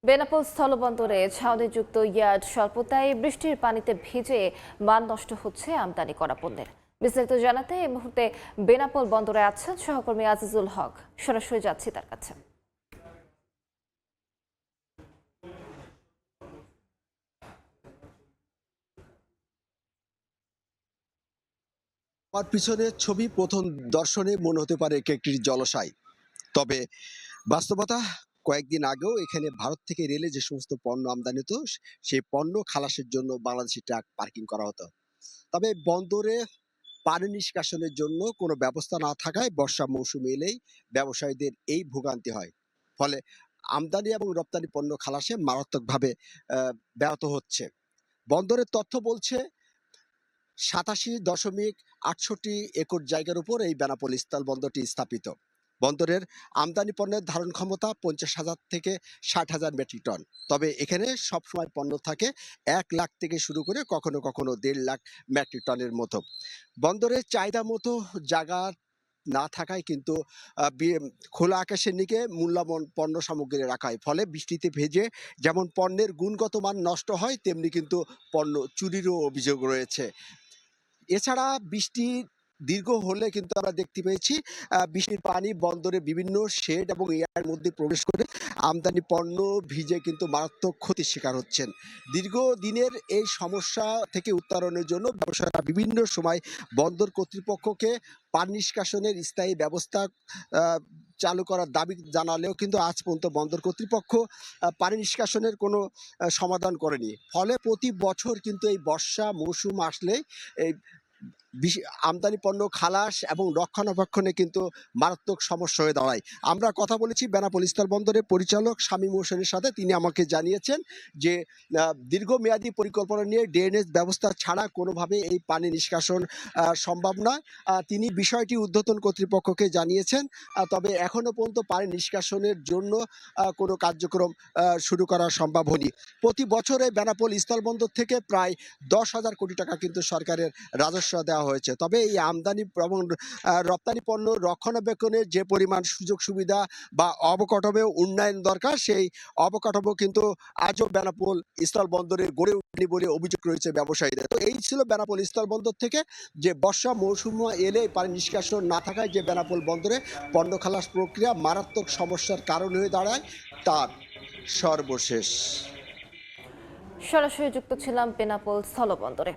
Benapole স্থলবন্দরে ছাউনিযুক্ত yard স্বল্পতায় বৃষ্টির পানিতে ভিজে মান নষ্ট হচ্ছে আমদানি করা পণ্যের। বিস্তারিত জানাতে এই মুহূর্তে বেনাপোল বন্দরে আছেন সহকর্মী আজিজুল হক। সরাসরি যাচ্ছি তার কাছে। আমার পিছনের ছবি প্রথম দর্শনে মনে হতে পারে একটি জলাশয়, তবে বাস্তবতা কয়েকদিন আগেও এখানে ভারত থেকে রেলে যে সমস্ত পণ্য আমদানি হতো সেই পণ্য খালাসের জন্য বাংলাদেশি ট্রাক পার্কিং করা হতো। তবে বন্দরে পানি নিষ্কাশনের জন্য কোনো ব্যবস্থা না থাকায় বর্ষা মৌসুম এলেই ব্যবসায়ীদের এই ভোগান্তি হয়। ফলে আমদানি এবং রপ্তানি পণ্য খালাসে মারাত্মকভাবে ব্যাহত হচ্ছে। বন্দরের তথ্য বলছে 87.68 একর জায়গার উপর এই বেনাপোল স্থল বন্দরটি স্থাপিত। বন্দরের আমদানি পণ্যের ধারণ ক্ষমতা 50,000 থেকে 60,000 মেট্রিক টন। তবে এখানে সবসময় পণ্য থাকে 1 লাখ থেকে শুরু করে কখনো কখনো 1.5 লাখ মেট্রিক টনের মতো। বন্দরের চাহিদা মতো জায়গা না থাকায় কিন্তু খোলা আকাশের নিচে মূল্যবান পণ্য সামগ্রী রাখা হয়। ফলে বৃষ্টিতে ভেজে যেমন পণ্যের গুণগত মান নষ্ট হয়, তেমনি কিন্তু পণ্য চুরিরও অভিযোগ রয়েছে। এছাড়া বৃষ্টি দীর্ঘ হলে কিন্তু আমরা দেখতে পেয়েছি বৃষ্টির পানি বন্দরে বিভিন্ন শেড এবং এয়ার মধ্যে প্রবেশ করে আমদানি পণ্য ভিজে কিন্তু মারাত্মক ক্ষতির শিকার হচ্ছেন। দীর্ঘদিনের এই সমস্যা থেকে উত্তরণের জন্য ব্যবসায়ীরা বিভিন্ন সময় বন্দর কর্তৃপক্ষকে পানি নিষ্কাশনের স্থায়ী ব্যবস্থা চালু করার দাবি জানালেও কিন্তু আজ পর্যন্ত বন্দর কর্তৃপক্ষ পানি নিষ্কাশনের কোনো সমাধান করেনি। ফলে প্রতি বছর কিন্তু এই বর্ষা মৌসুম আসলে এই আমদানি পণ্য খালাস এবং রক্ষণাবেক্ষণে কিন্তু মারাত্মক সমস্যা হয়ে দাঁড়ায়। আমরা কথা বলেছি বেনাপোল স্থল বন্দরের পরিচালক শামীম হোসেনের সাথে। তিনি আমাকে জানিয়েছেন যে দীর্ঘমেয়াদী পরিকল্পনা নিয়ে ড্রেনেজ ব্যবস্থা ছাড়া কোনোভাবে এই পানি নিষ্কাশন সম্ভব নয়। তিনি বিষয়টি ঊর্ধ্বতন কর্তৃপক্ষকে জানিয়েছেন, তবে এখনো পর্যন্ত পানি নিষ্কাশনের জন্য কোনো কার্যক্রম শুরু করা সম্ভব হয়নি। প্রতি বছর এই বেনাপোল স্থলবন্দর থেকে প্রায় 10,000 কোটি টাকা কিন্তু সরকারের রাজস্ব দেওয়া হয়েছে। তবে এই আমদানি এবং রপ্তানি পণ্য রক্ষণাবেক্ষণের যে পরিমাণ সুযোগ সুবিধা বা অবকাঠামো উন্নয়ন দরকার, সেই অবকাঠামো কিন্তু আজও বেনাপোল স্থল বন্দরে গড়ে ওঠেনি বলে অভিযোগ রয়েছে ব্যবসায়ীদের। তো এই ছিল বেনাপোল স্থল বন্দর থেকে যে বর্ষা মৌসুম এলে পানি নিষ্কাশন না থাকায় যে বেনাপোল বন্দরে পণ্য খালাস প্রক্রিয়া মারাত্মক সমস্যার কারণ হয়ে দাঁড়ায়, তার সর্বশেষ। সরাসরি যুক্ত ছিলাম বেনাপোল স্থলবন্দরে।